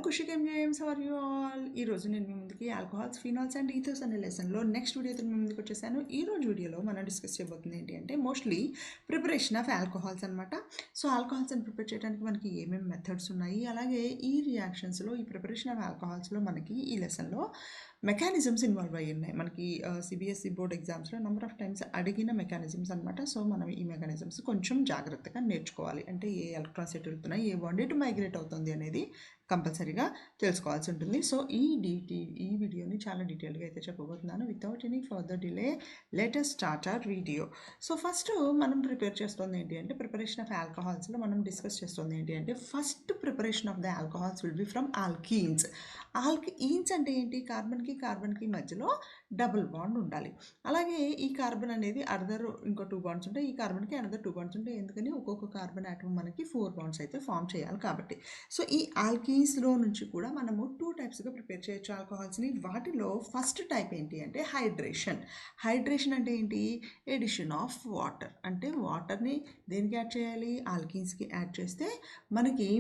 కుషికేం James are you all. ఈరోజు నేను మీ ముందుకి ఆల్కహాల్స్, ఫినాల్స్ అండ్ ఈథర్స్ అనే లెసన్లో నెక్స్ట్ వీడియోతో మీ ముందుకు వచ్చేసాను. ఈ రోజు వీడియోలో మనం డిస్కస్ చేయబోతుంది ఏంటి అంటే మోస్ట్లీ ప్రిపరేషన్ ఆఫ్ ఆల్కహాల్స్ అనమాట. సో ఆల్కహాల్స్ని ప్రిపేర్ చేయడానికి మనకి ఏమేమి మెథడ్స్ ఉన్నాయి, అలాగే ఈ రియాక్షన్స్లో ఈ ప్రిపరేషన్ ఆఫ్ ఆల్కహాల్స్లో మనకి ఈ లెసన్లో మెకానిజమ్స్ ఇన్వాల్వ్ అయ్యి ఉన్నాయి. మనకి సిబిఎస్ఈ బోర్డ్ ఎగ్జామ్స్లో నెంబర్ ఆఫ్ టైమ్స్ అడిగిన మెకానిజమ్స్ అనమాట. సో మనం ఈ మెకానిజమ్స్ కొంచెం జాగ్రత్తగా నేర్చుకోవాలి. అంటే ఏ ఎలక్ట్రాన్స్ ఎటు వెళ్తున్నాయి, ఏ బాండ్ ఎటు మైగ్రేట్ అవుతుంది అనేది కంపల్సరీగా తెలుసుకోవాల్సి ఉంటుంది. సో ఈ వీడియోని చాలా డీటెయిల్గా అయితే చెప్పబోతున్నాను. Without any further delay latest start our video. So first మనం ప్రిపేర్ చేస్తుంది ఏంటి అంటే ప్రిపరేషన్ ఆఫ్ ఆల్కహాల్స్లో మనం డిస్కస్ చేస్తుంది ఏంటి అంటే first preparation of the alcohols will be from alkenes. Alkenes అంటే ఏంటి? కార్బన్కి మధ్యలో డబుల్ బాండ్ ఉండాలి. అలాగే ఈ కార్బన్ అనేది ఇంకో 2 బాండ్స్ ఉంటాయి, ఈ కార్బన్కి అనదర్ 2 బాండ్స్ ఉంటాయి. ఎందుకని ఒక్కొక్క కార్బన్ ఆటమ్ మనకి 4 బాండ్స్ అయితే ఫామ్ చేయాలి కాబట్టి. సో ఈ ఆల్కీన్స్లో నుంచి కూడా మనము 2 టైప్స్గా ప్రిపేర్ చేయొచ్చు ఆల్కహాల్స్ని. వాటిలో ఫస్ట్ టైప్ ఏంటి అంటే హైడ్రేషన్. హైడ్రేషన్ అంటే ఏంటి? Addition of water. అంటే వాటర్ని దేనికి యాడ్ చేయాలి? ఆల్కీన్స్కి యాడ్ చేస్తే మనకి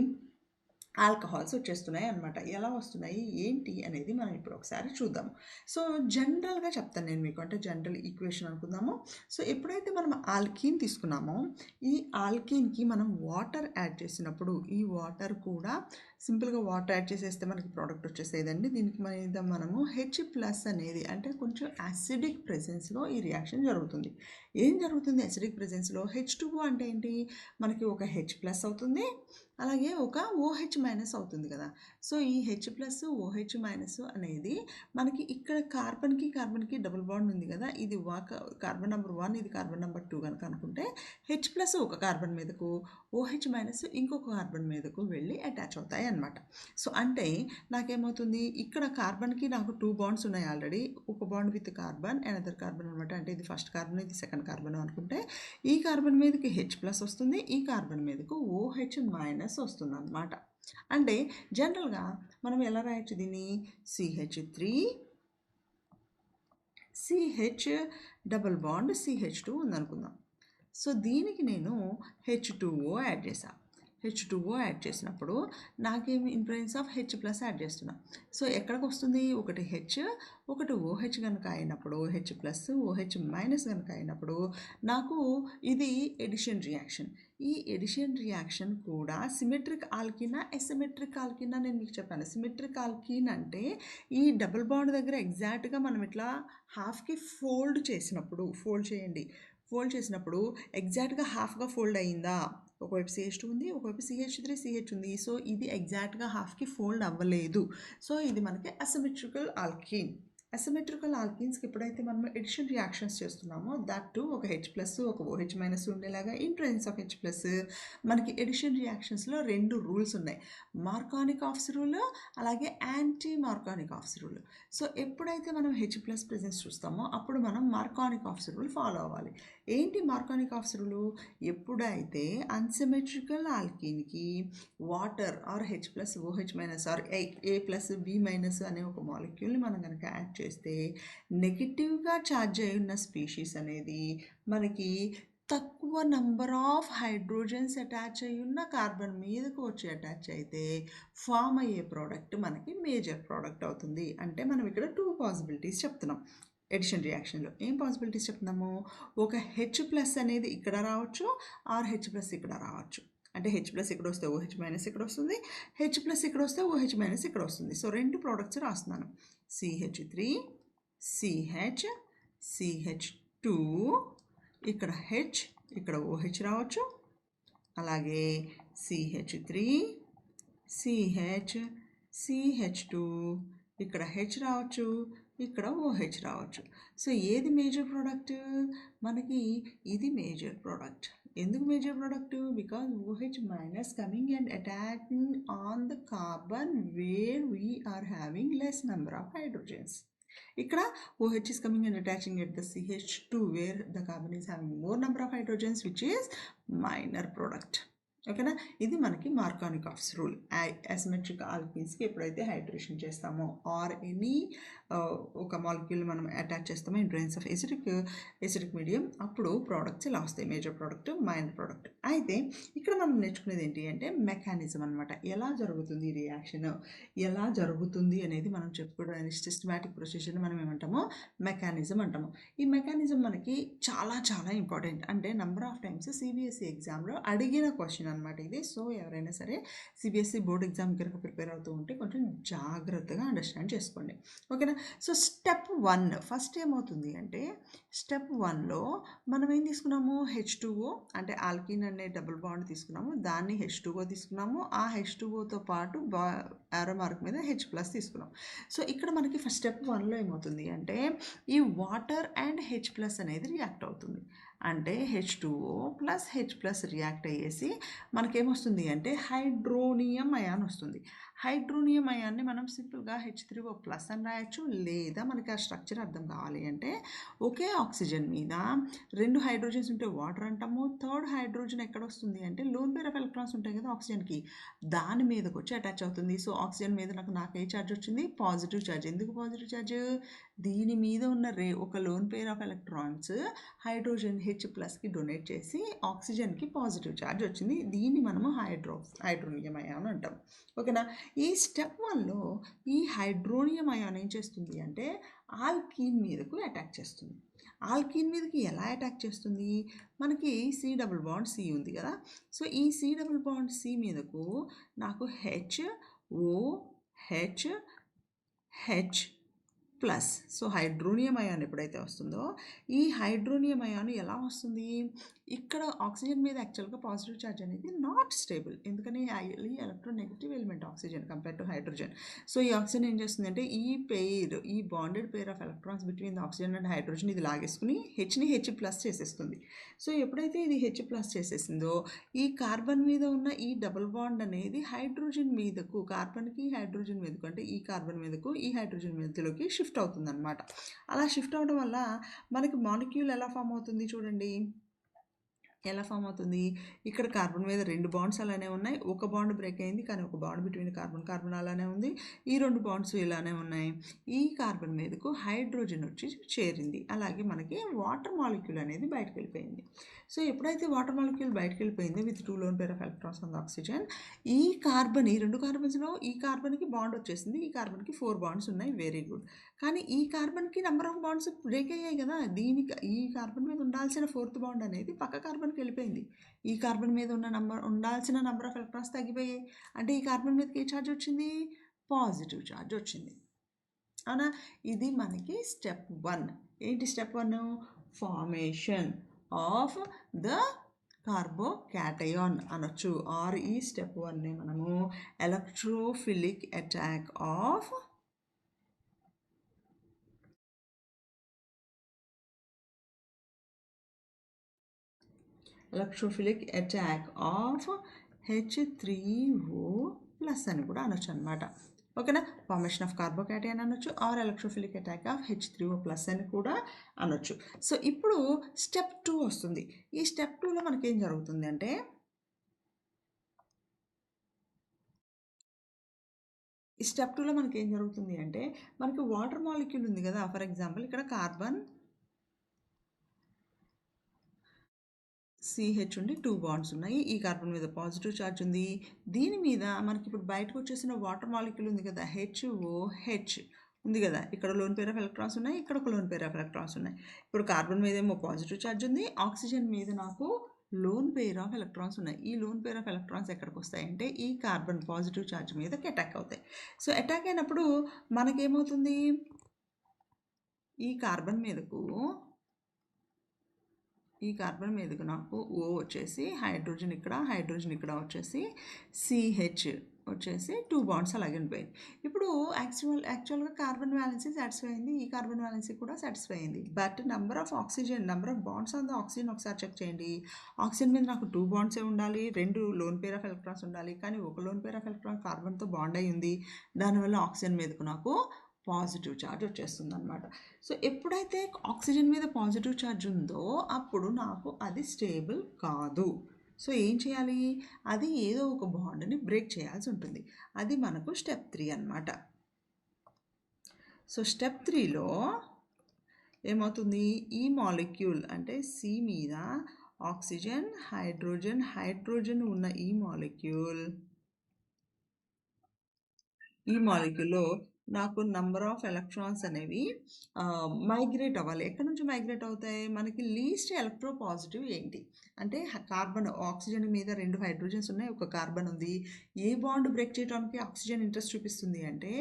ఆల్కహాల్స్ వచ్చేస్తున్నాయి అనమాట. ఎలా వస్తున్నాయి ఏంటి అనేది మనం ఇప్పుడు ఒకసారి చూద్దాం. సో జనరల్గా చెప్తాను నేను మీకు, అంటే జనరల్ ఈక్వేషన్ అనుకుందాము. సో ఎప్పుడైతే మనం ఆల్కీన్ తీసుకున్నామో ఈ ఆల్కీన్కి మనం వాటర్ యాడ్ చేసినప్పుడు ఈ వాటర్ కూడా సింపుల్గా వాటర్ యాడ్ చేసేస్తే మనకి ప్రోడక్ట్ వచ్చేసేదండి. దీనికి మీద మనము H+ అనేది అంటే కొంచెం యాసిడిక్ ప్రెజెన్స్లో ఈ రియాక్షన్ జరుగుతుంది. ఏం జరుగుతుంది యాసిడిక్ ప్రెజెన్స్లో? H2O అంటే ఏంటి? మనకి ఒక H+ అవుతుంది, అలాగే ఒక OH- అవుతుంది కదా. సో ఈ H+ OH- అనేది మనకి ఇక్కడ కార్బన్కి డబుల్ బాండ్ ఉంది కదా. ఇది కార్బన్ నెంబర్ 1, ఇది కార్బన్ నెంబర్ 2 కనుక అనుకుంటే H+ ఒక కార్బన్ మీదకు, OH- ఇంకొక కార్బన్ మీదకు వెళ్ళి అటాచ్ అవుతాయి అన్నమాట. సో అంటే నాకేమవుతుంది, ఇక్కడ కార్బన్కి నాకు 2 బాండ్స్ ఉన్నాయి ఆల్రెడీ. ఒక bond with carbon, another carbon అనమాట. అంటే ఇది ఫస్ట్ కార్బన్, ఇది సెకండ్ కార్బన్ అనుకుంటే ఈ కార్బన్ మీదకి H+ వస్తుంది, ఈ కార్బన్ మీదకు OH- వస్తుంది అనమాట. అంటే జనరల్గా మనం ఎలా రాయొచ్చు దీన్ని? CH3 CH double bond CH2 ఉందనుకుందాం. సో దీనికి నేను H2O యాడ్ చేశాను. H2O యాడ్ చేసినప్పుడు నాకేమి in presence of H+ add చేస్తున్నా. సో ఎక్కడికి వస్తుంది? ఒకటి OH కనుక అయినప్పుడు, H+ OH- కనుక అయినప్పుడు నాకు ఇది ఎడిషన్ రియాక్షన్. ఈ ఎడిషన్ రియాక్షన్ కూడా సిమెట్రిక్ ఆల్కీనా ఎసిమెట్రిక్ ఆల్కీనా నేను మీకు చెప్పాను. సిమెట్రిక్ ఆల్కీన్ అంటే ఈ డబుల్ బాండ్ దగ్గర ఎగ్జాక్ట్గా మనం ఇట్లా హాఫ్కి ఫోల్డ్ చేసినప్పుడు ఎగ్జాక్ట్గా హాఫ్గా ఫోల్డ్ అయ్యిందా? ఒకవైపు CH2 ఉంది, ఒకవైపు CH3 CH ఉంది. సో ఇది ఎగ్జాక్ట్గా హాఫ్కి ఫోల్డ్ అవ్వలేదు. సో ఇది మనకి అసిమెట్రికల్ ఆల్కీన్. అసిమెట్రికల్ ఆల్కీన్స్కి ఎప్పుడైతే మనం ఎడిషన్ రియాక్షన్స్ చేస్తున్నామో దట్ ఒక H+ ఒక OH- ఉండేలాగా ఇన్ ప్రెసెన్స్ ఆఫ్ H+ మనకి ఎడిషన్ రియాక్షన్స్లో 2 రూల్స్ ఉన్నాయి. మార్కానిక్ ఆఫ్స్ రూల్, అలాగే యాంటీ మార్కానిక్ ఆఫ్స్ రూల్. సో ఎప్పుడైతే మనం H+ ప్రెసెన్స్ చూస్తామో అప్పుడు మనం మార్కానిక్ ఆఫ్స్ రూల్ ఫాలో అవ్వాలి. ఏంటి మార్కానిక్ ఆఫ్స్ రూల్? ఎప్పుడైతే అన్సిమెట్రికల్ ఆల్కీన్కి water or H+ OH- or A+B- అనే ఒక మాలిక్యూల్ని మనం కనుక యాడ్ చేస్తే నెగిటివ్గా ఛార్జ్ అయి ఉన్న స్పీషీస్ అనేది మనకి తక్కువ నంబర్ ఆఫ్ హైడ్రోజన్స్ అటాచ్ అయి ఉన్న కార్బన్ మీదకు వచ్చి అటాచ్ అయితే ఫామ్ అయ్యే ప్రోడక్ట్ మనకి మేజర్ ప్రోడక్ట్ అవుతుంది. అంటే మనం ఇక్కడ 2 పాసిబిలిటీస్ చెప్తున్నాం. ఎడిషన్ రియాక్షన్లో ఏం పాసిబిలిటీస్ చెప్తున్నాము? ఒక H+ అనేది ఇక్కడ రావచ్చు, ఆర్ H+ ఇక్కడ రావచ్చు. అంటే H+ ఇక్కడ వస్తే OH- ఇక్కడ వస్తుంది, H+ ఇక్కడ వస్తే OH- ఇక్కడ వస్తుంది. సో 2 ప్రోడక్ట్స్ రాస్తున్నాను. CH3 CH CH2 ఇక్కడ H, ఇక్కడ OH రావచ్చు. అలాగే CH3 CH CH2 ఇక్కడ H రావచ్చు, ఇక్కడ OH రావచ్చు. సో ఏది మేజర్ ప్రోడక్ట్? మనకి ఇది మేజర్ ప్రోడక్ట్. ఎందుకు major product? Because OH- coming and attacking on the carbon where we are having less number of hydrogens. ఇక్కడ OH is coming and attaching at the CH2 where the carbon is having more number of hydrogens, which is minor product. ఓకేనా. ఇది మనకి మార్కానికాఫ్స్ rule. Asymmetric ఆల్కీన్స్కి ఎప్పుడైతే hydration చేస్తామో or any ఒక molecule మనం attach చేస్తామో in presence of acidic medium, అప్పుడు products ఇలా వస్తాయి, మేజర్ ప్రోడక్ట్, మైనర్ ప్రోడక్ట్. అయితే ఇక్కడ మనం నేర్చుకునేది ఏంటి అంటే మెకానిజం అనమాట. ఎలా జరుగుతుంది ఈ రియాక్షన్, ఎలా జరుగుతుంది అనేది మనం చెప్పుకోవడానికి సిస్టమాటిక్ ప్రొసీజర్ని మనం ఏమంటామో మెకానిజం అంటాము. ఈ మెకానిజం మనకి చాలా చాలా ఇంపార్టెంట్. అంటే నెంబర్ ఆఫ్ టైమ్స్ సిబిఎస్ఈ ఎగ్జామ్లో అడిగిన క్వశ్చన్ అనమాట ఇది. సో ఎవరైనా సరే సిబిఎస్ఈ బోర్డ్ ఎగ్జామ్ కనుక ప్రిపేర్ అవుతూ ఉంటే కొంచెం జాగ్రత్తగా అండర్స్టాండ్ చేసుకోండి. ఓకేనా. సో స్టెప్ 1 ఫస్ట్ ఏమవుతుంది అంటే స్టెప్ 1లో మనం ఏం తీసుకున్నాము, H2O అంటే ఆల్కిన్ అనే డబుల్ బాండ్ తీసుకున్నాము, దాన్ని H2O తీసుకున్నాము, ఆ H2Oతో పాటు యారో మార్క్ మీద H+ తీసుకున్నాం. సో ఇక్కడ మనకి ఫస్ట్ స్టెప్ 1లో ఏమవుతుంది అంటే ఈ వాటర్ అండ్ H+ అనేది రియాక్ట్ అవుతుంది. అంటే H2O ప్లస్ H+ రియాక్ట్ అయ్యేసి మనకేమొస్తుంది అంటే హైడ్రోనియం అయాన్ వస్తుంది. హైడ్రోనియం అయాన్ని మనం సింపుల్గా H3O+ అని రాయొచ్చు, లేదా మనకి ఆ స్ట్రక్చర్ అర్థం కావాలి అంటే ఒకే ఆక్సిజన్ మీద 2 హైడ్రోజన్స్ ఉంటే వాటర్ అంటాము, థర్డ్ హైడ్రోజన్ ఎక్కడ వస్తుంది అంటే లోన్ పేర్ ఆఫ్ ఎలక్ట్రాన్స్ ఉంటాయి కదా ఆక్సిజన్కి, దాని మీదకి వచ్చి అటాచ్ అవుతుంది. సో ఆక్సిజన్ మీద నాకు ఏ ఛార్జ్ వచ్చింది, పాజిటివ్ ఛార్జ్. ఎందుకు పాజిటివ్ ఛార్జ్, దీని మీద ఉన్న ఒక lone pair of electrons hydrogen H+కి డొనేట్ చేసి ఆక్సిజన్కి పాజిటివ్ ఛార్జ్ వచ్చింది. దీన్ని మనము హైడ్రోనియం అయాన్ అంటాం. ఓకేనా. ఈ స్టెప్ 1లో ఈ హైడ్రోనియం అయాన్ ఏం చేస్తుంది అంటే ఆల్కీన్ మీదకు అటాక్ చేస్తుంది. ఆల్కీన్ మీదకి ఎలా అటాక్ చేస్తుంది, మనకి C+C ఉంది కదా. సో ఈ C+C మీదకు నాకు HOH plus. So hydronium ion ఎప్పుడైతే వస్తుందో ఈ హైడ్రోనియం అయాన్ ఎలా వస్తుంది, ఇక్కడ ఆక్సిజన్ మీద యాక్చువల్గా పాజిటివ్ ఛార్జ్ అనేది నాట్ స్టేబుల్. ఎందుకని highly electronegative element oxygen compare to hydrogen. So ఈ ఆక్సిజన్ ఏం చేస్తుంది అంటే ఈ bonded pair of electrons between the oxygen and hydrogen ఇది లాగేసుకుని Hని H+ చేసేస్తుంది. సో ఎప్పుడైతే ఇది H+ చేసేసిందో ఈ కార్బన్ మీద ఉన్న ఈ డబుల్ బాండ్ అనేది హైడ్రోజన్ మీదకు, కార్బన్కి హైడ్రోజన్ మీదకు, అంటే ఈ కార్బన్ మీదకు ఈ హైడ్రోజన్ మీదలోకి షిఫ్ట్ అవుతుంది అనమాట. అలా షిఫ్ట్ అవడం వల్ల మనకి మాలిక్యూల్ ఎలా ఫామ్ అవుతుంది చూడండి, ఎలా ఫామ్ అవుతుంది. ఇక్కడ కార్బన్ మీద 2 బాండ్స్ అలానే ఉన్నాయి, ఒక బాండ్ బ్రేక్ అయింది కానీ ఒక బాండ్ బిట్వీన్ కార్బన్ అలానే ఉంది, ఈ 2 బాండ్స్ ఇలానే ఉన్నాయి. ఈ కార్బన్ మీదకు హైడ్రోజన్ వచ్చి చేరింది, అలాగే మనకి వాటర్ మాలిక్యూల్ అనేది బయటకు వెళ్ళిపోయింది. సో ఎప్పుడైతే వాటర్ మాలిక్యూల్ బయటకు వెళ్ళిపోయిందో with 2 lone pair of electrons on the oxygen, ఈ 2 కార్బన్స్లో ఈ కార్బన్కి బాండ్ వచ్చేసింది, ఈ కార్బన్కి 4 బాండ్స్ ఉన్నాయి, వెరీ గుడ్. కానీ ఈ కార్బన్కి నెంబర్ ఆఫ్ బాండ్స్ బ్రేక్ అయ్యాయి కదా, ఈ కార్బన్ మీద ఉండాల్సిన 4th బాండ్ అనేది పక్క కార్బన్కి వెళ్ళిపోయింది. ఈ కార్బన్ మీద ఉండాల్సిన నెంబర్ ఆఫ్ ఎలక్ట్రాన్స్ తగ్గిపోయాయి. అంటే ఈ కార్బన్ మీదకి ఏ ఛార్జ్ వచ్చింది, పాజిటివ్ ఛార్జ్ వచ్చింది. అవునా. ఇది మనకి స్టెప్ 1. ఏంటి step 1, formation of the carbocation అనొచ్చు. ఆర్ ఈ స్టెప్ 1ని మనము ఎలక్ట్రోఫిలిక్ అటాక్ ఆఫ్ H3O+ అని కూడా అనొచ్చు అనమాట. ఓకేనా. ఫార్మేషన్ ఆఫ్ కార్బోకాటయాన్ అనొచ్చు, or electrophilic attack of H3O+ అని కూడా అనొచ్చు. సో ఇప్పుడు స్టెప్ 2 వస్తుంది. ఈ స్టెప్ 2లో మనకేం జరుగుతుంది అంటే మనకి వాటర్ మాలిక్యూల్ ఉంది కదా. ఫర్ ఎగ్జాంపుల్ ఇక్కడ కార్బన్ CH ఉండి 2 బాండ్స్ ఉన్నాయి, ఈ కార్బన్ మీద పాజిటివ్ ఛార్జ్ ఉంది, దీని మీద మనకి ఇప్పుడు బయటకు వచ్చేసిన వాటర్ మాలిక్యూల్ ఉంది కదా HOH ఉంది కదా. ఇక్కడ లోన్ పేర్ ఆఫ్ ఎలక్ట్రాన్స్ ఉన్నాయి, ఇక్కడ ఒక లోన్ పేర్ ఆఫ్ ఎలక్ట్రాన్స్ ఉన్నాయి. ఇప్పుడు కార్బన్ మీద ఏమో పాజిటివ్ ఛార్జ్ ఉంది, ఆక్సిజన్ మీద నాకు లోన్ పేర్ ఆఫ్ ఎలక్ట్రాన్స్ ఉన్నాయి. ఈ లోన్ పేర్ ఆఫ్ ఎలక్ట్రాన్స్ ఎక్కడికి వస్తాయంటే ఈ కార్బన్ పాజిటివ్ ఛార్జ్ మీదకి అటాక్ అవుతాయి. సో అటాక్ అయినప్పుడు మనకేమవుతుంది, ఈ కార్బన్ మీదకు నాకు O వచ్చేసి హైడ్రోజన్ ఇక్కడ వచ్చేసి CH వచ్చేసి 2 బాండ్స్ అలాగే ఉండిపోయింది. ఇప్పుడు యాక్చువల్గా కార్బన్ వ్యాలెన్సీ సాటిస్ఫై అయింది, ఈ కార్బన్ వ్యాలెన్సీ కూడా సాటిస్ఫై అయింది. But number of bonds on the oxygen ఒకసారి చెక్ చేయండి. ఆక్సిజన్ మీద నాకు 2 బాండ్సే ఉండాలి, 2 లోన్ పేర్ ఆఫ్ ఎలక్ట్రాన్స్ ఉండాలి, కానీ ఒక లోన్ పేర్ ఆఫ్ ఎలక్ట్రాన్ కార్బన్తో బాండ్ అయి ఉంది, దానివల్ల ఆక్సిజన్ మీదకు నాకు పాజిటివ్ ఛార్జ్ వచ్చేస్తుంది అనమాట. సో ఎప్పుడైతే ఆక్సిజన్ మీద పాజిటివ్ ఛార్జ్ ఉందో అప్పుడు నాకు అది స్టేబుల్ కాదు. సో ఏం చేయాలి, అది ఏదో ఒక బాండ్ని బ్రేక్ చేయాల్సి ఉంటుంది. అది మనకు స్టెప్ 3 అన్నమాట. సో స్టెప్ 3లో ఏమవుతుంది, ఈ మాలిక్యూల్ అంటే సి మీద ఆక్సిజన్ హైడ్రోజన్ ఉన్న ఈ మాలిక్యూల్లో నాకు నంబర్ ఆఫ్ ఎలక్ట్రాన్స్ అనేవి మైగ్రేట్ అవ్వాలి. ఎక్కడి నుంచి మైగ్రేట్ అవుతాయి, మనకి లీస్ట్ ఎలక్ట్రో పాజిటివ్ ఏంటి అంటే కార్బన్, ఆక్సిజన్ మీద 2 హైడ్రోజన్స్ ఉన్నాయి, ఒక కార్బన్ ఉంది. ఏ బాండ్ బ్రేక్ చేయడానికి ఆక్సిజన్ ఇంట్రెస్ట్ చూపిస్తుంది అంటే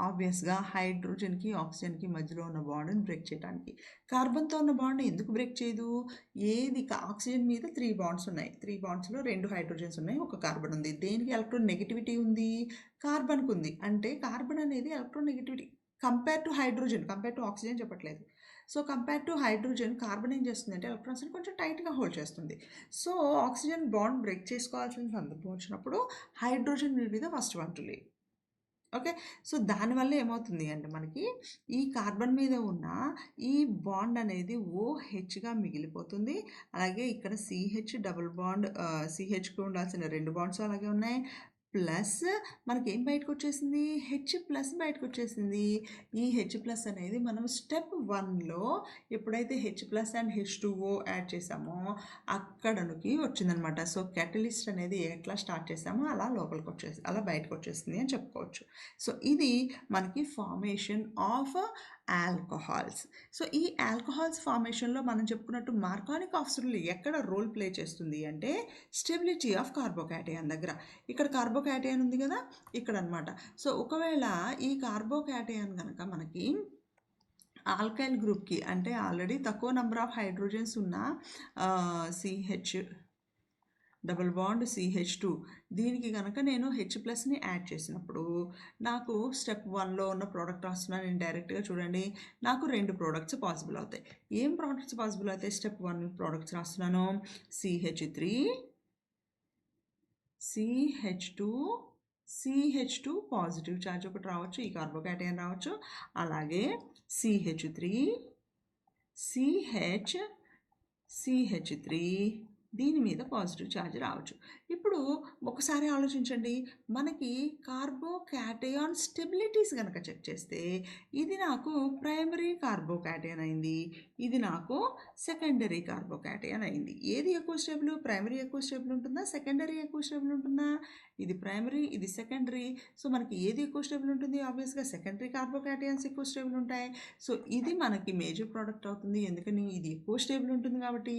ఆబ్వియస్గా హైడ్రోజన్కి ఆక్సిజన్కి మధ్యలో ఉన్న బాండ్ని బ్రేక్ చేయడానికి. కార్బన్తో ఉన్న బాండ్ ఎందుకు బ్రేక్ చేయదు, ఏది ఆక్సిజన్ మీద 3 బాండ్స్ ఉన్నాయి, 3 బాండ్స్లో 2 హైడ్రోజన్స్ ఉన్నాయి, ఒక కార్బన్ ఉంది. దేనికి ఎలక్ట్రాన్ నెగిటివిటీ ఉంది, కార్బన్కు ఉంది. అంటే కార్బన్ అనేది electronegativity compare to hydrogen, compare to oxygen చెప్పట్లేదు. So compare to hydrogen carbon ఏం చేస్తుంది అంటే ఎలక్ట్రాన్స్ని కొంచెం టైట్గా హోల్డ్ చేస్తుంది. సో ఆక్సిజన్ బాండ్ బ్రేక్ చేసుకోవాల్సిన సందర్భం వచ్చినప్పుడు hydrogen will be the first one to leave. Okay, so దానివల్ల ఏమవుతుంది అంటే మనకి ఈ కార్బన్ మీద ఉన్న ఈ బాండ్ అనేది OHగా మిగిలిపోతుంది. అలాగే ఇక్కడ CH డబుల్ బాండ్, CHకు ఉండాల్సిన 2 బాండ్స్ అలాగే ఉన్నాయి. ప్లస్ మనకి ఏం బయటకు వచ్చేసింది, H+ బయటకు వచ్చేసింది. ఈ H+ అనేది మనం స్టెప్ 1లో ఎప్పుడైతే H+ అండ్ H2O యాడ్ చేసామో అక్కడకి వచ్చిందనమాట. సో క్యాటలిస్ట్ అనేది ఎట్లా స్టార్ట్ చేసామో అలా లోపలికి వచ్చేసి అలా బయటకు వచ్చేసింది అని చెప్పుకోవచ్చు. సో ఇది మనకి ఫార్మేషన్ ఆఫ్ ఆల్కహాల్స్. సో ఈ ఆల్కహాల్స్ ఫార్మేషన్లో మనం చెప్పుకున్నట్టు మార్కానిక్ ఆక్సిడ్ ఎక్కడ రోల్ ప్లే చేస్తుంది అంటే స్టెబిలిటీ ఆఫ్ కార్బోకాటయాన్ దగ్గర. ఇక్కడ కార్బోకాటయాన్ ఉంది కదా ఇక్కడ అనమాట. సో ఒకవేళ ఈ కార్బోకాటయాన్ కనుక మనకి ఆల్కైల్ గ్రూప్కి అంటే ఆల్రెడీ తక్కువ నెంబర్ ఆఫ్ హైడ్రోజన్స్ ఉన్న CH డబుల్ బాండ్ CH2 దీనికి కనుక నేను H+ని యాడ్ చేసినప్పుడు నాకు స్టెప్ 1లో ఉన్న ప్రోడక్ట్ రాస్తున్నాను నేను డైరెక్ట్గా. చూడండి, నాకు 2 ప్రోడక్ట్స్ పాసిబుల్ అవుతాయి. ఏం ప్రోడక్ట్స్ పాసిబుల్ అవుతాయి, స్టెప్ 1 ప్రోడక్ట్స్ రాస్తున్నాను, CH2 పాజిటివ్ ఛార్జ్ ఒకటి రావచ్చు, ఈ కార్బోకాటయాన్ రావచ్చు. అలాగే CH3 దీని మీద పాజిటివ్ ఛార్జ్ రావచ్చు. ఇప్పుడు ఒకసారి ఆలోచించండి, మనకి కార్బోకాటయాన్ స్టెబిలిటీస్ కనుక చెక్ చేస్తే ఇది నాకు ప్రైమరీ కార్బోకాటయాన్ అయింది, ఇది నాకు సెకండరీ కార్బోకాటయాన్ అయింది. ఏది ఎక్కువ స్టేబుల్, ప్రైమరీ ఎక్కువ స్టేబుల్ ఉంటుందా, సెకండరీ ఎక్కువ స్టేబుల్ ఉంటుందా? ఇది ప్రైమరీ, ఇది సెకండరీ. సో మనకి ఏది ఎక్కువ స్టేబుల్ ఉంటుంది, ఆబ్వియస్గా సెకండరీ కార్బోకాటయాన్స్ ఎక్కువ స్టేబుల్ ఉంటాయి. సో ఇది మనకి మేజర్ ప్రోడక్ట్ అవుతుంది, ఎందుకని ఇది ఎక్కువ స్టేబుల్ ఉంటుంది కాబట్టి.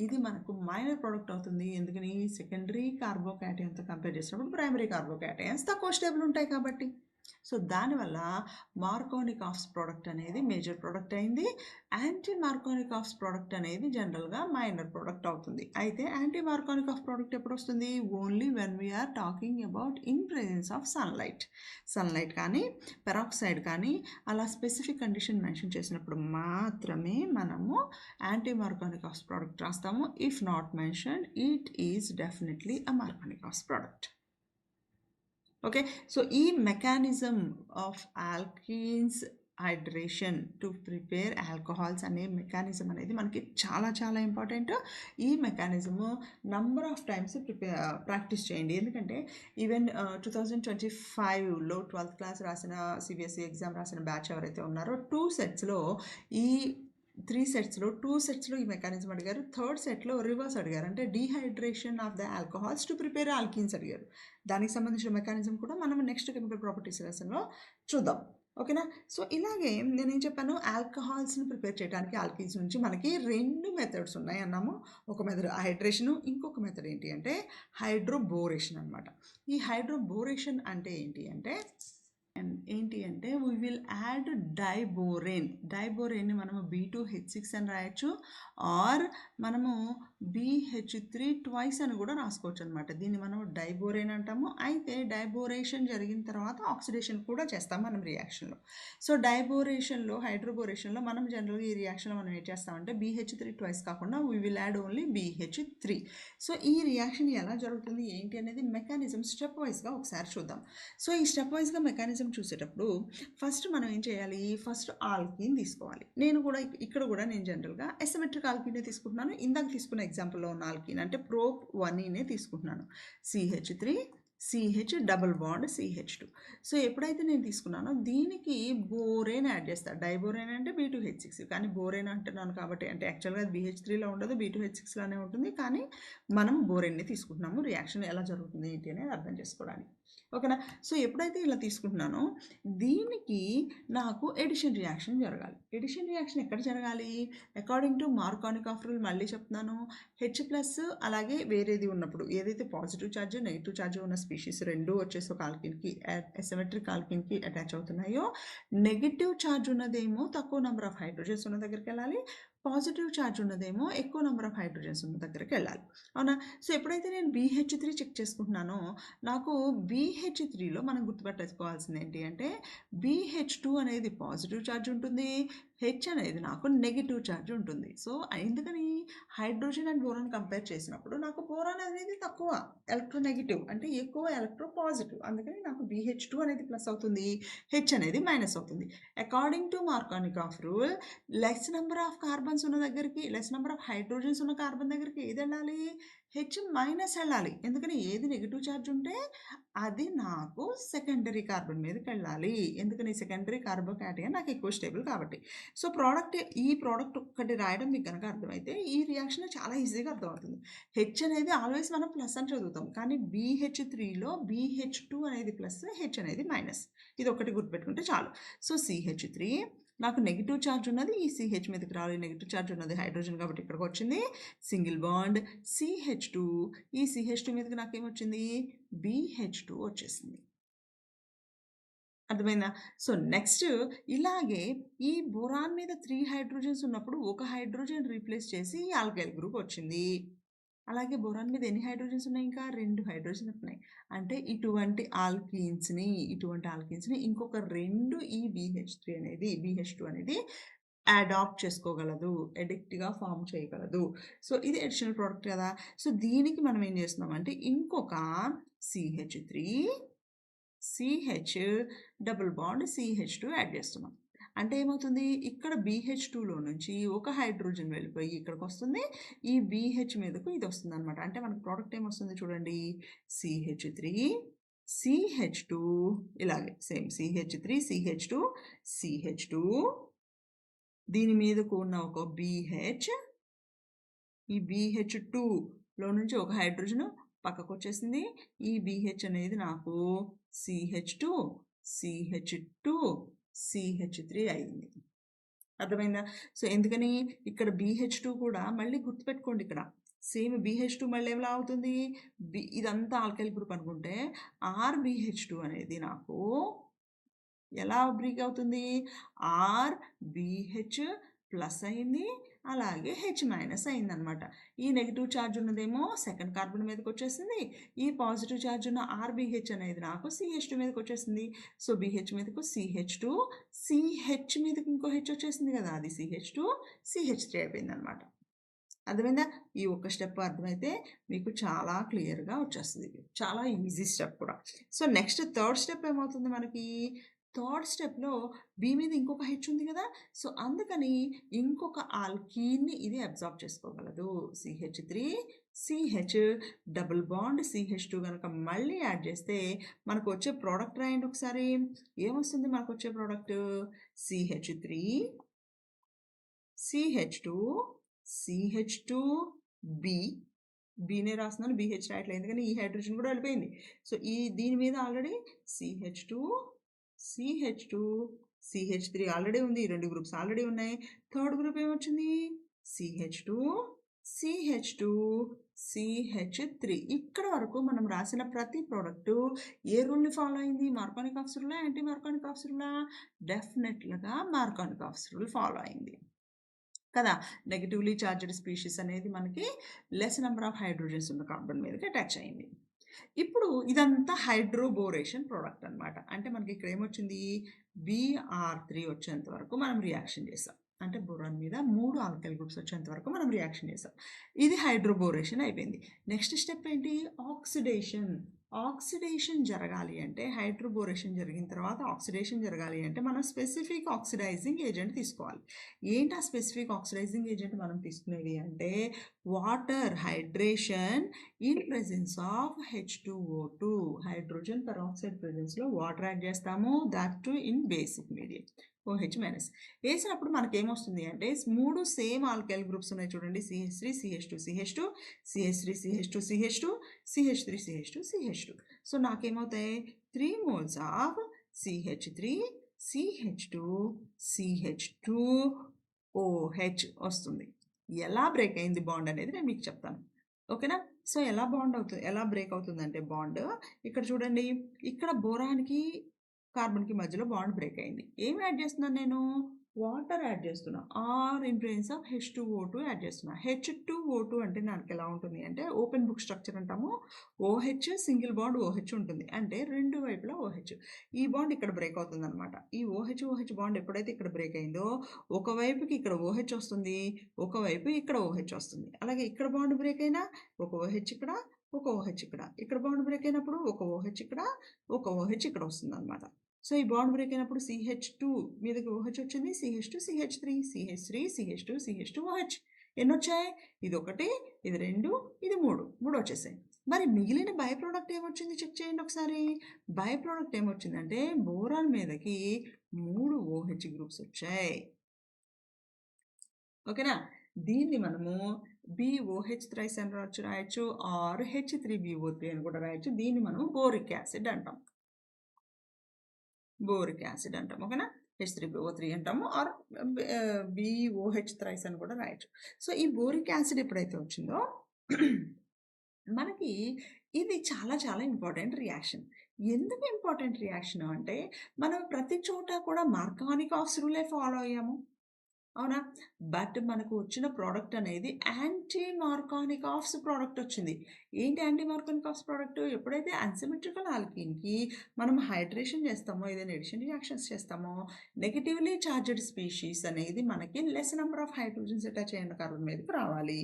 ఇది మనకు మైనర్ ప్రోడక్ట్ అవుతుంది, ఎందుకని సెకండరీ కార్బోకాటయాన్తో కంపేర్ చేసినప్పుడు ప్రైమరీ కార్బోకాటయాన్స్ తక్కువ స్టేబుల్ ఉంటాయి కాబట్టి. సో దానివల్ల మార్కోనిక్ ఆఫ్స్ ప్రోడక్ట్ అనేది మేజర్ ప్రోడక్ట్ అయింది, యాంటీ మార్కోనిక్ ఆఫ్స్ ప్రోడక్ట్ అనేది జనరల్గా మైనర్ ప్రోడక్ట్ అవుతుంది. అయితే యాంటీ మార్కోనిక్ ఆఫ్ ప్రోడక్ట్ ఎప్పుడు వస్తుంది, only when we are talking about in presence of sunlight కానీ పెరాక్సైడ్ కానీ అలా స్పెసిఫిక్ కండిషన్ మెన్షన్ చేసినప్పుడు మాత్రమే మనము యాంటీ మార్కోనిక్ ఆఫ్స్ ప్రోడక్ట్ రాస్తాము. If not mentioned it is definitely a Markovnikov's product. Okay, so ఈ mechanism of alkenes hydration to prepare alcohols అనే mechanism అనేది మనకి చాలా చాలా ఇంపార్టెంట్. ఈ mechanism number of times practice చేయండి, ఎందుకంటే ఈవెన్ 2025లో 12th క్లాస్ రాసిన CBSE ఎగ్జామ్ రాసిన బ్యాచ్ ఎవరైతే ఉన్నారో 2 సెట్స్లో ఈ 3 సెట్స్లో 2 సెట్స్లో ఈ మెకానిజం అడిగారు, 3rd సెట్లో రివర్స్ అడిగారు, అంటే dehydration of the alcohols to prepare alkenes అడిగారు. దానికి సంబంధించిన మెకానిజం కూడా మనం నెక్స్ట్ కెమికల్ ప్రాపర్టీస్ లెసన్లో చూద్దాం. ఓకేనా, సో ఇలాగే నేనేం చెప్పాను, ఆల్కహాల్స్ని ప్రిపేర్ చేయడానికి ఆల్కీన్స్ నుంచి మనకి 2 మెథడ్స్ ఉన్నాయి అన్నాము. ఒక మెథడ్ హైడ్రేషను, ఇంకొక మెథడ్ ఏంటి అంటే హైడ్రోబోరేషన్ అనమాట. ఈ హైడ్రోబోరేషన్ అంటే ఏంటి అంటే వీ విల్ యాడ్ డైబోరేన్ని మనము B2H6 అని రాయొచ్చు, ఆర్ మనము BH3 ట్వైస్ అని కూడా రాసుకోవచ్చు అనమాట. దీన్ని మనం డైబోరేన్ అంటాము. అయితే డైబోరేషన్ జరిగిన తర్వాత ఆక్సిడేషన్ కూడా చేస్తాం మనం రియాక్షన్లో. సో హైడ్రోబోరేషన్లో మనం జనరల్గా ఈ రియాక్షన్లో మనం ఏం చేస్తామంటే BH3 ట్వైస్ కాకుండా we will add only BH3. So ఈ రియాక్షన్ ఎలా జరుగుతుంది ఏంటి అనేది మెకానిజం స్టెప్ వైజ్గా ఒకసారి చూద్దాం. సో ఈ స్టెప్ వైజ్గా మెకానిజం చూసేటప్పుడు ఫస్ట్ మనం ఏం చేయాలి, ఫస్ట్ ఆల్కీన్ తీసుకోవాలి. నేను జనరల్గా అసిమెట్రిక్ ఆల్కీనే తీసుకుంటున్నాను. ఇందాక తీసుకున్న ఎగ్జాంపుల్లో ఉన్న ఆల్కీన్ అంటే ప్రోప్ 1నే తీసుకుంటున్నాను. CH3 CH double bond CH2. So ఎప్పుడైతే నేను తీసుకున్నానో దీనికి బోరేన్ యాడ్ చేస్తాను. డైబోరేన్ అంటే B2H6, కానీ బోరేన్ అంటున్నాను కాబట్టి, అంటే యాక్చువల్గా అది BH3లో ఉండదు, B2H6లోనే ఉంటుంది, కానీ మనం బోరేన్ని తీసుకుంటున్నాము. రియాక్షన్ ఎలా జరుగుతుంది ఏంటి అనేది అర్థం చేసుకోవడానికి. ఓకేనా? సో ఎప్పుడైతే ఇలా తీసుకుంటున్నానో దీనికి నాకు ఎడిషన్ రియాక్షన్ జరగాలి. ఎడిషన్ రియాక్షన్ ఎక్కడ జరగాలి? According to Markovnikov's rule మళ్ళీ చెప్తున్నాను. H+ అలాగే వేరేది ఉన్నప్పుడు, ఏదైతే పాజిటివ్ ఛార్జ్ నెగిటివ్ ఛార్జ్ ఉన్న స్పీషీస్ రెండు వచ్చేసి ఒక ఆల్కిన్కి అసిమెట్రిక్ ఆల్కిన్కి అటాచ్ అవుతున్నాయో, నెగిటివ్ ఛార్జ్ ఉన్నదేమో తక్కువ నెంబర్ ఆఫ్ హైడ్రోజన్స్ ఉన్న దగ్గరికి వెళ్ళాలి, పాజిటివ్ ఛార్జ్ ఉన్నదేమో ఎక్కువ నెంబర్ ఆఫ్ హైడ్రోజన్స్ ఉన్న దగ్గరికి వెళ్ళాలి. అవునా? సో ఎప్పుడైతే నేను BH3 చెక్ చేసుకుంటున్నానో నాకు BH3లో మనం గుర్తుపెట్టుకోవాల్సింది ఏంటి అంటే BH2 అనేది పాజిటివ్ ఛార్జ్ ఉంటుంది, H అనేది నాకు నెగిటివ్ ఛార్జ్ ఉంటుంది. సో ఎందుకని హైడ్రోజన్ అండ్ బోరాన్ కంపేర్ చేసినప్పుడు నాకు బోరాన్ అనేది తక్కువ ఎలక్ట్రోనెగటివ్, అంటే ఎక్కువ ఎలక్ట్రో పాజిటివ్, అందుకని నాకు BH2 అనేది ప్లస్ అవుతుంది, H అనేది మైనస్ అవుతుంది. According to Markovnikov's rule less number of carbons ఉన్న దగ్గరికి, లెస్ నెంబర్ ఆఫ్ హైడ్రోజన్స్ ఉన్న కార్బన్ దగ్గరికి ఏది వెళ్ళాలి? H మైనస్ వెళ్ళాలి. ఎందుకని ఏది నెగిటివ్ ఛార్జ్ ఉంటే అది నాకు సెకండరీ కార్బన్ మీదకి వెళ్ళాలి. ఎందుకని సెకండరీ కార్బోకాటైన్ నాకు ఎక్కువ స్టేబుల్ కాబట్టి. సో ఈ ప్రోడక్ట్ ఒక్కటి రాయడం మీకు కనుక అర్థమైతే ఈ రియాక్షన్ చాలా ఈజీగా అర్థమవుతుంది. H అనేది ఆల్వేస్ మనం ప్లస్ అని చదువుతాం, కానీ BH3లో BH2 అనేది ప్లస్, H అనేది మైనస్. ఇది ఒకటి గుర్తుపెట్టుకుంటే చాలు. సో CH3 నాకు నెగిటివ్ ఛార్జ్ ఉన్నది, ఈ CH మీదకి రావాలి, నెగిటివ్ ఛార్జ్ ఉన్నది హైడ్రోజన్ కాబట్టి ఇక్కడికి వచ్చింది సింగిల్ బాండ్ CH2, ఈ CH2 మీదకి నాకేమొచ్చింది? BH2 వచ్చేసింది. అర్థమైందా? సో నెక్స్ట్ ఇలాగే ఈ బోరాన్ మీద 3 హైడ్రోజన్స్ ఉన్నప్పుడు ఒక హైడ్రోజన్ రీప్లేస్ చేసి ఈ ఆల్కైల్ గ్రూప్ వచ్చింది. అలాగే బోరాన్ మీద ఎన్ని హైడ్రోజన్స్ ఉన్నాయి? ఇంకా 2 హైడ్రోజన్స్ ఉన్నాయి. అంటే ఇటువంటి ఆల్కీన్స్ని ఇంకొక 2 ఈ BH2 అనేది అడాప్ట్ చేసుకోగలదు, ఎడిక్ట్గా ఫామ్ చేయగలదు. సో ఇది అడిషనల్ ప్రోడక్ట్ కదా. సో దీనికి మనం ఏం చేస్తున్నామంటే ఇంకొక CH3 CH double bond CH2 add చేస్తున్నాం. అంటే ఏమవుతుంది? ఇక్కడ BH2లో నుంచి ఒక హైడ్రోజన్ వెళ్ళిపోయి ఇక్కడికి వస్తుంది, ఈ BH మీదకు ఇది వస్తుంది అనమాట. అంటే మనకు ప్రోడక్ట్ ఏమొస్తుంది చూడండి, CH3 CH2, ఇలాగే సేమ్ CH3 CH2 CH2, దీని మీదకు ఉన్న ఒక BH, ఈ BH2లో నుంచి ఒక హైడ్రోజన్ పక్కకు వచ్చేసింది, ఈ BH అనేది నాకు CH2 CH2 CH3 అయింది. అర్థమైందా? సో ఎందుకని ఇక్కడ BH2 కూడా మళ్ళీ గుర్తుపెట్టుకోండి, ఇక్కడ సేమ్ BH2 మళ్ళీ ఎలా అవుతుంది? ఇదంతా ఆల్కైల్ గ్రూప్ అనుకుంటే RBH2 అనేది నాకు ఎలా బ్రేక్ అవుతుంది? RBH ప్లస్ అయింది, అలాగే H మైనస్ అయిందనమాట. ఈ నెగిటివ్ ఛార్జ్ ఉన్నదేమో సెకండ్ కార్బన్ మీదకి వచ్చేసింది, ఈ పాజిటివ్ ఛార్జ్ ఉన్న RBH అనేది నాకు CH2 మీదకి వచ్చేసింది. సో BH మీదకు CH2, CH మీదకి ఇంకో H వచ్చేసింది కదా, అది CH2 CH3 అయిపోయింది అనమాట. అర్థమైందా? ఈ ఒక్క స్టెప్ అర్థమైతే మీకు చాలా క్లియర్గా వచ్చేస్తుంది, చాలా ఈజీ స్టెప్ కూడా. సో నెక్స్ట్ థర్డ్ స్టెప్ ఏమవుతుంది మనకి? థర్డ్ స్టెప్లో B మీద ఇంకొక H ఉంది కదా, సో అందుకని ఇంకొక ఆల్కీన్ని ఇది అబ్జార్బ్ చేసుకోగలదు. CH3 CH double bond CH2 కనుక మళ్ళీ యాడ్ చేస్తే మనకు వచ్చే ప్రోడక్ట్ రాయండి ఒకసారి. ఏమొస్తుంది మనకు వచ్చే ప్రోడక్ట్? CH3 CH2 CH2B, బీనే రాస్తున్నాను, BH రాయట్లేదు ఎందుకని ఈ హైడ్రోజన్ కూడా వెళ్ళిపోయింది. సో దీని మీద ఆల్రెడీ CH2 CH3 ఆల్రెడీ ఉంది, ఈ 2 గ్రూప్స్ ఆల్రెడీ ఉన్నాయి. థర్డ్ గ్రూప్ ఏమొచ్చింది? CH2 CH3. ఇక్కడ వరకు మనం రాసిన ప్రతి ప్రోడక్ట్ ఏ రూల్ని ఫాలో అయింది? మార్కానిక్ ఆఫ్ రూలా, యాంటీ మార్కానిక్ ఆఫ్ రూలా? డెఫినెట్గా మార్కానిక్ ఆఫ్ రూల్ ఫాలో అయింది కదా. నెగిటివ్లీ చార్జ్డ్ స్పీషీస్ అనేది మనకి లెస్ నెంబర్ ఆఫ్ హైడ్రోజన్స్ ఉన్న కార్బన్ మీదకి అటాచ్ అయింది. ఇప్పుడు ఇదంతా హైడ్రోబోరేషన్ ప్రోడక్ట్ అనమాట. అంటే మనకి ఇక్కడ ఏమొచ్చింది? Br3 వచ్చేంత వరకు మనం రియాక్షన్ చేసాం. అంటే బోరాన్ మీద 3 ఆల్కైల్ గ్రూప్స్ వచ్చేంత వరకు మనం రియాక్షన్ చేసాం. ఇది హైడ్రోబోరేషన్ అయిపోయింది. నెక్స్ట్ స్టెప్ ఏంటి? ఆక్సిడేషన్. ఆక్సిడేషన్ జరగాలి అంటే హైడ్రోబోరేషన్ జరిగిన తర్వాత ఆక్సిడేషన్ జరగాలి అంటే మనం స్పెసిఫిక్ ఆక్సిడైజింగ్ ఏజెంట్ తీసుకోవాలి. ఏంటి ఆ స్పెసిఫిక్ ఆక్సిడైజింగ్ ఏజెంట్ మనం తీసుకునేది అంటే water hydration in presence of H2O2 hydrogen peroxide ప్రెజెన్స్లో వాటర్ యాడ్ చేస్తాము, that too in basic medium OH minus. వేసినప్పుడు మనకి ఏమొస్తుంది అంటే 3 సేమ్ ఆల్కైల్ గ్రూప్స్ ఉన్నాయి చూడండి, CH3 CH2 CH2 CH3 CH2 CH2 CH3 CH2 CH2. So నాకేమవుతాయి 3 moles of CH3 CH2 CH2 OH వస్తుంది. ఎలా బ్రేక్ అయింది బాండ్ అనేది నేను మీకు చెప్తాను, ఓకేనా. సో ఎలా బ్రేక్ అవుతుందంటే బాండ్ ఇక్కడ చూడండి, ఇక్కడ బోరాన్కి కార్బన్కి మధ్యలో బాండ్ బ్రేక్ అయింది. ఏం యాడ్ చేస్తున్నాను నేను, వాటర్ యాడ్ చేస్తున్నా, or in presence of H2O2 add చేస్తున్నా. H2O2 అంటే నాకు ఎలా ఉంటుంది అంటే ఓపెన్ బుక్ స్ట్రక్చర్ అంటాము, OH సింగిల్ బాండ్ OH ఉంటుంది, అంటే రెండు వైపులా OH. ఈ బాండ్ ఇక్కడ బ్రేక్ అవుతుంది అనమాట. ఈ OH బాండ్ ఎప్పుడైతే ఇక్కడ బ్రేక్ అయిందో ఒకవైపుకి ఇక్కడ OH వస్తుంది, ఒకవైపు ఇక్కడ OH వస్తుంది. అలాగే ఇక్కడ బాండ్ బ్రేక్ అయినా ఒక OH ఇక్కడ, ఒక OH ఇక్కడ బాండ్ బ్రేక్ అయినప్పుడు ఒక OH ఇక్కడ, ఒక OH ఇక్కడ వస్తుంది అనమాట. సో ఈ బాండ్ బ్రేక్ అయినప్పుడు CH2 మీదకి OH వచ్చింది, CH2 CH3 CH3 CH2 CH2 OH. ఎన్ని వచ్చాయి, ఇది ఒకటి, ఇది రెండు, ఇది మూడు వచ్చేసాయి. మరి మిగిలిన బై ప్రోడక్ట్ ఏమొచ్చింది చెక్ చేయండి ఒకసారి. బై ప్రోడక్ట్ ఏమొచ్చిందంటే బోరాన్ మీదకి 3 OH గ్రూప్స్ వచ్చాయి, ఓకేనా. దీన్ని మనము BOH థ్రైస్ అని రాయొచ్చు, ఆర్ H3BO3 అని కూడా రాయొచ్చు. దీన్ని మనం బోరిక్ యాసిడ్ అంటాం, ఓకేనా. H3BO3 అంటాము, ఆర్ BOH థ్రైస్ అని కూడా రాయొచ్చు. సో ఈ బోరిక్ యాసిడ్ ఎప్పుడైతే వచ్చిందో మనకి ఇది చాలా చాలా ఇంపార్టెంట్ రియాక్షన్. ఎందుకు ఇంపార్టెంట్ రియాక్షన్ అంటే మనం ప్రతి చోట కూడా మార్కానికాఫ్స్ రూలే ఫాలో అయ్యాము, అవునా. బట్ మనకు వచ్చిన ప్రోడక్ట్ అనేది యాంటీ మార్కానికాఫ్స్ ప్రోడక్ట్ వచ్చింది. ఏంటి యాంటీ మార్కానికాఫ్స్ ప్రోడక్ట్, ఎప్పుడైతే అన్సిమెట్రికల్ ఆల్కీన్కి మనం హైడ్రేషన్ చేస్తామో, ఏదైనా ఎడిషన్ రియాక్షన్స్ చేస్తామో, నెగిటివ్లీ చార్జ్డ్ స్పీషీస్ అనేది మనకి less number of hydrogens attach అయిన కార్బన్ మీదకి రావాలి.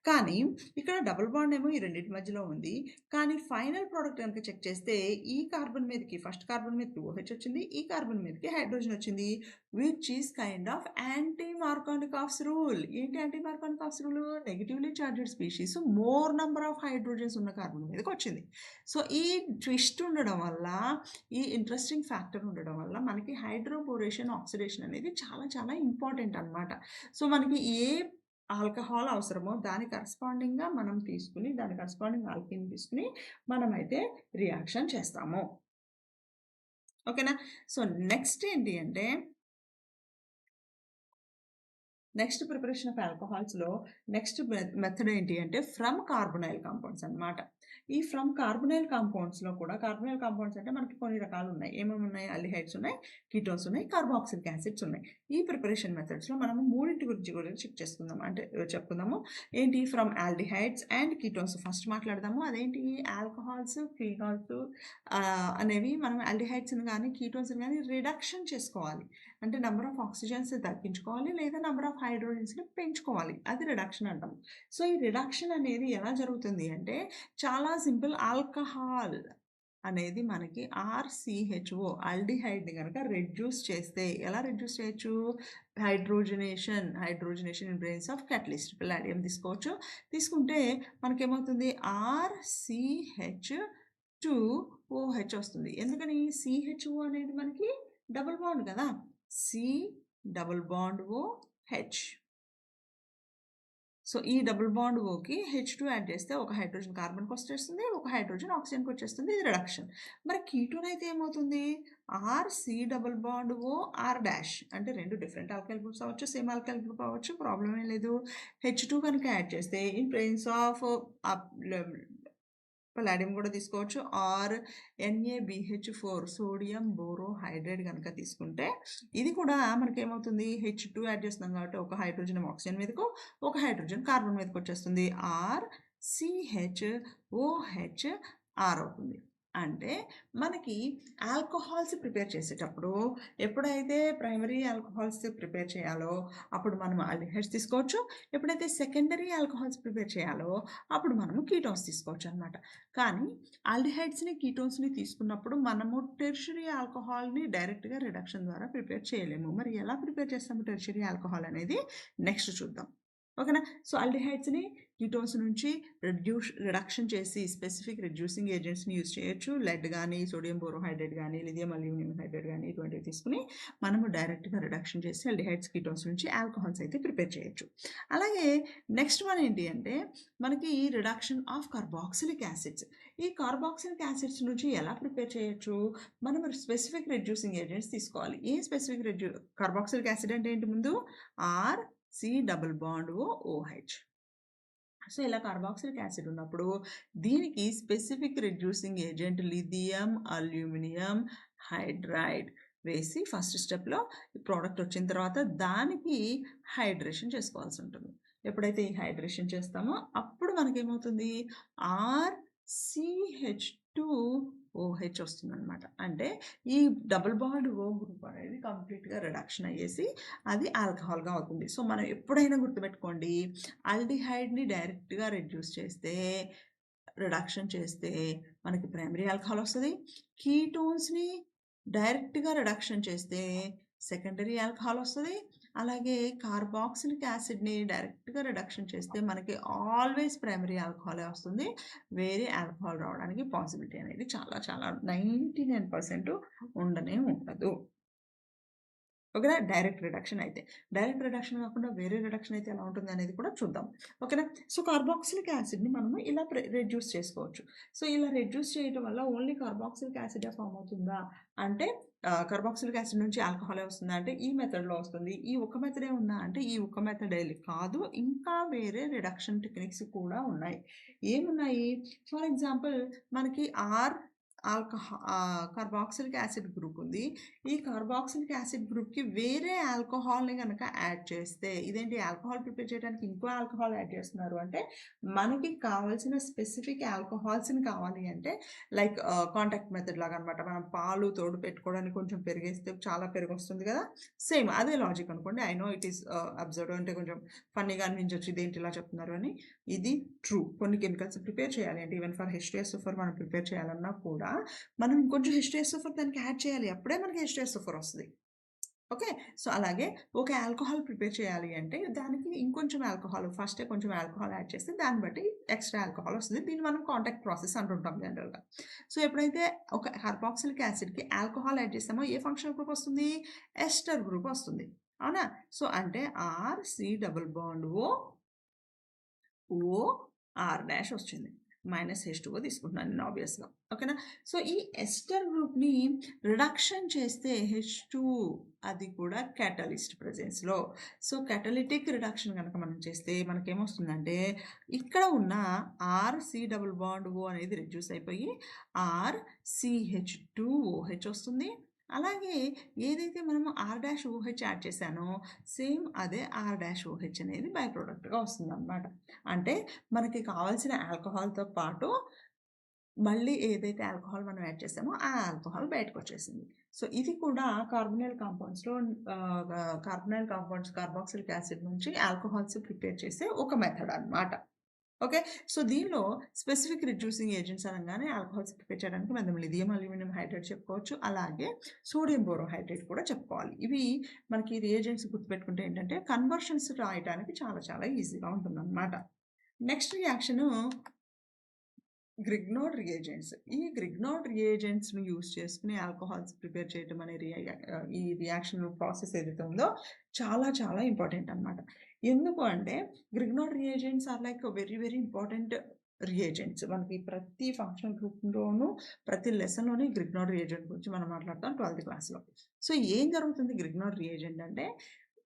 కానీ ఇక్కడ డబుల్ బాండ్ ఏమో ఈ రెండింటి మధ్యలో ఉంది, కానీ ఫైనల్ ప్రోడక్ట్ కనుక చెక్ చేస్తే ఈ కార్బన్ మీదకి, ఫస్ట్ కార్బన్ మీదకి OH వచ్చింది, ఈ కార్బన్ మీదకి హైడ్రోజన్ వచ్చింది, which is kind of anti Markovnikov's rule. ఏంటి anti Markovnikov's rule, negatively charged species more number of hydrogens ఉన్న కార్బన్ మీదకి వచ్చింది. సో ఈ ట్విస్ట్ ఉండడం వల్ల, ఈ ఇంట్రెస్టింగ్ ఫ్యాక్టర్ ఉండడం వల్ల మనకి హైడ్రోబోరేషన్ ఆక్సిడేషన్ అనేది చాలా చాలా ఇంపార్టెంట్ అనమాట. సో మనకి ఏ ఆల్కహాల్ అవసరమో దాని కరస్పాండింగ్గా మనం తీసుకుని, దాని కరస్పాండింగ్ ఆల్కీన్ తీసుకుని మనమైతే రియాక్షన్ చేస్తాము, ఓకేనా. సో నెక్స్ట్ ఏంటి అంటే, నెక్స్ట్ ప్రిపరేషన్ ఆఫ్ ఆల్కహాల్స్లో నెక్స్ట్ మెథడ్ ఏంటి అంటే ఫ్రమ్ కార్బొనైల్ కాంపౌండ్స్ అనమాట. ఈ ఫ్రమ్ కార్బొనైల్ కాంపౌండ్స్లో కూడా, కార్బొనైల్ కాంపౌండ్స్ అంటే మనకి కొన్ని రకాలు ఉన్నాయి. ఏమేమి ఉన్నాయి, అల్డిహైడ్స్ ఉన్నాయి, కీటోన్స్ ఉన్నాయి, కార్బాక్సిలిక్ యాసిడ్స్ ఉన్నాయి. ఈ ప్రిపరేషన్ మెథడ్స్లో మనము మూడింటి గురించి కూడా చెప్పుకుందాము. ఏంటి, from aldehydes and ketones first మాట్లాడదాము. అదేంటి, ఆల్కహాల్స్ ఫీనాల్స్ అనేవి మనం ఆల్డిహైడ్స్ని కానీ కీటోన్స్ని కానీ రిడక్షన్ చేసుకోవాలి. అంటే నెంబర్ ఆఫ్ ఆక్సిజన్స్ తగ్గించుకోవాలి, లేదా నెంబర్ ఆఫ్ హైడ్రోజన్స్ని పెంచుకోవాలి, అది రిడక్షన్ అంటాం. సో ఈ రిడక్షన్ అనేది ఎలా జరుగుతుంది అంటే చాలా సింపుల్. ఆల్కహాల్ అనేది మనకి RCHO ఆల్డిహైడ్ని కనుక రెడ్యూస్ చేస్తే, ఎలా రెడ్యూస్ చేయొచ్చు, hydrogenation in presence of catalyst Palladium తీసుకోవచ్చు. తీసుకుంటే మనకేమవుతుంది, RCH2OH వస్తుంది. ఎందుకని, CHO అనేది మనకి డబుల్ బాండ్ కదా, C=OH. సో ఈ డబుల్ బాండ్ ఓకి H2 యాడ్ చేస్తే ఒక హైడ్రోజన్ కార్బన్కి వచ్చేస్తుంది, ఒక హైడ్రోజన్ ఆక్సిజన్కి వచ్చేస్తుంది, ఇది రిడక్షన్. మరి కీటోన్ అయితే ఏమవుతుంది, RC=OR అంటే రెండు డిఫరెంట్ ఆల్కైల్ గ్రూప్స్ అవ్వచ్చు, సేమ్ ఆల్కైల్ గ్రూప్ అవ్వచ్చు, ప్రాబ్లం ఏం లేదు. H2 కనుక యాడ్ చేస్తే ఇన్ ప్రెజెన్స్ ఆఫ్ పల్లాడియం కూడా తీసుకోవచ్చు, ఆర్ NaBH4 సోడియం బోరోహైడ్రేట్ కనుక తీసుకుంటే ఇది కూడా మనకేమవుతుంది, H2 యాడ్ చేస్తున్నాం కాబట్టి ఒక హైడ్రోజన్ ఆక్సిజన్ మీదకు, ఒక హైడ్రోజన్ కార్బన్ మీదకి వచ్చేస్తుంది, RCHOHR అవుతుంది. అంటే మనకి ఆల్కహాల్స్ ప్రిపేర్ చేసేటప్పుడు ఎప్పుడైతే ప్రైమరీ ఆల్కహాల్స్ ప్రిపేర్ చేయాలో అప్పుడు మనం ఆల్డిహైడ్స్ తీసుకోవచ్చు. ఎప్పుడైతే సెకండరీ ఆల్కహాల్స్ ప్రిపేర్ చేయాలో అప్పుడు మనము కీటోన్స్ తీసుకోవచ్చు అనమాట. కానీ ఆల్డిహైడ్స్‌ని, కీటోన్స్‌ని తీసుకున్నప్పుడు మనము టెర్షియరీ ఆల్కహాల్‌ని డైరెక్ట్‌గా రిడక్షన్ ద్వారా ప్రిపేర్ చేయలేము. మరి ఎలా ప్రిపేర్ చేస్తాము టెర్షియరీ ఆల్కహాల్ అనేది నెక్స్ట్ చూద్దాం. ఓకేనా? సో, ఆల్డిహైడ్స్‌ని కీటోన్స్ నుంచి రిడక్షన్ చేసి స్పెసిఫిక్ రెడ్యూసింగ్ ఏజెంట్స్‌ని యూజ్ చేయొచ్చు. లెడ్ గానీ, సోడియం బోరోహైడ్రేట్ గానీ, లిథియం అల్యూమినియం హైడ్రేట్ గానీ ఇటువంటివి తీసుకొని మనము డైరెక్ట్‌గా రిడక్షన్ చేసి ఆల్డిహైడ్స్, కీటోన్స్ నుంచి ఆల్కహాల్స్ అయితే ప్రిపేర్ చేయొచ్చు. అలాగే నెక్స్ట్ వన్ ఏంటి అంటే మనకి రిడక్షన్ ఆఫ్ కార్బాక్సిలిక్ యాసిడ్స్. ఈ కార్బాక్సిలిక్ యాసిడ్స్ నుంచి ఎలా ప్రిపేర్ చేయొచ్చు? మనం స్పెసిఫిక్ రెడ్యూసింగ్ ఏజెంట్స్ తీసుకోవాలి. ఏ స్పెసిఫిక్ కార్బాక్సిలిక్ యాసిడ్ అంటే ఏంటి ముందు? C double bond OH. So, ఇలా కార్బాక్సిలిక్ యాసిడ్ ఉన్నప్పుడు దీనికి specific reducing agent lithium aluminium hydride వేసి ఫస్ట్ స్టెప్‌లో ప్రోడక్ట్ వచ్చిన తర్వాత దానికి హైడ్రేషన్ చేసుకోవాల్సి ఉంటుంది. ఎప్పుడైతే ఈ హైడ్రేషన్ చేస్తామో అప్పుడు మనకేమవుతుంది RCH2OH వస్తుందనమాట. అంటే ఈ డబుల్ బాండ్ ఓ గ్రూప్ అనేది కంప్లీట్‌గా రిడక్షన్ అయ్యేసి అది ఆల్కహాల్‌గా అవుతుంది. సో, మనం ఎప్పుడైనా గుర్తుపెట్టుకోండి ఆల్డిహైడ్‌ని డైరెక్ట్‌గా రిడక్షన్ చేస్తే మనకి ప్రైమరీ ఆల్కహాల్ వస్తది. కీటోన్స్‌ని డైరెక్ట్‌గా రిడక్షన్ చేస్తే సెకండరీ ఆల్కహాల్ వస్తది. అలాగే కార్బాక్సిలిక్ యాసిడ్‌ని డైరెక్ట్‌గా రిడక్షన్ చేస్తే మనకి ఆల్వేస్ ప్రైమరీ ఆల్కహాలే వస్తుంది. వేరే ఆల్కహాల్ రావడానికి పాసిబిలిటీ అనేది చాలా చాలా 99% ఉండనే ఉండదు. ఓకేనా? డైరెక్ట్ రిడక్షన్ అయితే. డైరెక్ట్ రిడక్షన్ కాకుండా వేరే రిడక్షన్ అయితే ఎలా ఉంటుందనేది కూడా చూద్దాం. ఓకేనా? సో, కార్బాక్సిలిక్ యాసిడ్‌ని మనము ఇలా రెడ్యూస్ చేసుకోవచ్చు. సో, ఇలా రెడ్యూస్ చేయటం వల్ల ఓన్లీ కార్బాక్సిలిక్ యాసిడే ఫార్మ్ అవుతుందా? అంటే కార్బాక్సిలిక్ యాసిడ్ నుంచి ఆల్కహాలే వస్తుందా? అంటే ఈ మెథడ్‌లో వస్తుంది. ఈ ఒక్క మెథడే ఉందా? అంటే ఈ ఒక్క మెథడే కాదు. ఇంకా వేరే రిడక్షన్ టెక్నిక్స్ కూడా ఉన్నాయి. ఏమున్నాయి? ఫర్ ఎగ్జాంపుల్ మనకి కార్బాక్సిలిక్ యాసిడ్ గ్రూప్ ఉంది. ఈ కార్బాక్సిలిక్ యాసిడ్ గ్రూప్‌కి వేరే ఆల్కహాల్‌ని గనక యాడ్ చేస్తే ఇదేంటి ఆల్కహాల్ ప్రిపేర్ చేయడానికి ఇంకో ఆల్కహాల్ యాడ్ చేస్తున్నారు అంటే మనకి కావాల్సిన స్పెసిఫిక్ ఆల్కహాల్స్‌ని కావాలి అంటే లైక్ కాంటాక్ట్ మెథడ్ లాగా అనమాట. మనం పాలు తోడు పెట్టుకోవడానికి కొంచెం పెరుగేస్తే చాలా పెరుగొస్తుంది కదా! సేమ్ అదే లాజిక్ అనుకోండి. I know it is absurd అంటే కొంచెం ఫన్నీగా అనిపించొచ్చు. ఇదేంటి ఇలా చెప్తున్నారు అని. ఇది ట్రూ. కొన్ని కెమికల్స్ ప్రిపేర్ చేయాలి అంటే ఈవెన్ ఫర్ H2SO4 మనం ప్రిపేర్ చేయాలన్నా కూడా మనం ఇంకొంచెం H2SO4 దానికి యాడ్ చేయాలి. అప్పుడే మనకి H2SO4 వస్తది. ఓకే. సో, అలాగే ఒక ఆల్కహాల్ ప్రిపేర్ చేయాలి అంటే దానికి ఇంకొంచెం ఆల్కహాల్ ఫస్టే కొంచెం ఆల్కహాల్ యాడ్ చేస్తే దాన్ని బట్టి ఎక్స్‌ట్రా ఆల్కహాల్ వస్తుంది. దీన్ని మనం కాంటాక్ట్ ప్రాసెస్ అంటుంటాం జనరల్‌గా. సో, ఎప్పుడైతే ఒక కార్బాక్సిలిక్ యాసిడ్‌కి ఆల్కహాల్ యాడ్ చేస్తామో ఏ ఫంక్షనల్ గ్రూప్ వస్తుంది? ఎస్టర్ గ్రూప్ వస్తుంది. అవునా? సో, అంటే RC double bond OR dash వచ్చింది. -H2O తీసుకుంటున్నాను నేను ఆబ్వియస్‌గా. ఓకేనా? సో, ఈ ఎస్టర్ గ్రూప్‌ని రిడక్షన్ చేస్తే H2 అది కూడా క్యాటలిస్ట్ ప్రెజెన్స్‌లో. సో, క్యాటలిటిక్ రిడక్షన్ గనక మనం చేస్తే మనకేమొస్తుందంటే ఇక్కడ ఉన్న RC డబుల్ బాండ్ O అనేది రెడ్యూస్ అయిపోయి RCH2OH వస్తుంది. అలాగే ఏదైతే మనము R-OH యాడ్ చేశానో సేమ్ అదే R-OH అనేది బై ప్రొడక్ట్‌గా వస్తుందనమాట. అంటే మనకి కావాల్సిన ఆల్కహాల్‌తో పాటు మళ్ళీ ఏదైతే ఆల్కహాల్ మనం యాడ్ చేసామో ఆ ఆల్కహాల్ బయటకొచ్చేసింది. సో, ఇది కూడా కార్బోనైల్ కాంపౌండ్స్ కార్బాక్సిలిక్ యాసిడ్ నుంచి ఆల్కహాల్స్ ప్రిపేర్ చేసే ఒక మెథడ్ అనమాట. ఓకే. సో, దీనిలో స్పెసిఫిక్ రెడ్యూసింగ్ ఏజెంట్స్ అనంగానే ఆల్కహాల్స్ ప్రిపేర్ చేయడానికి మనం లిథియం అల్యూమినియం హైడ్రేట్ చెప్పుకోవచ్చు. అలాగే సోడియం బోరోహైడ్రేట్ కూడా చెప్పుకోవాలి. ఇవి మనకి రియేజెంట్స్ గుర్తుపెట్టుకుంటే ఏంటంటే కన్వర్షన్స్ రాయడానికి చాలా చాలా ఈజీగా ఉంటుందన్నమాట. Next reaction Grignard reagents. ఈ గ్రిగ్నార్డ్ రియేజెంట్స్‌ని యూజ్ చేసుకొని ఆల్కహాల్స్ ప్రిపేర్ చేయటం అనే ఈ రియాక్షన్ ప్రాసెస్ ఏదైతే ఉందో చాలా చాలా ఇంపార్టెంట్ అనమాట. ఎందుకు అంటే Grignard reagents are like very very important reagents. మనకి ప్రతి ఫంక్షనల్ గ్రూప్‌లోనూ ప్రతి లెసన్‌లోని గ్రిగ్నార్డ్ రియేజెంట్ గురించి మనం మాట్లాడతాం 12థ్ క్లాస్‌లో. సో, ఏం జరుగుతుంది గ్రిగ్నార్డ్ రియేజెంట్ అంటే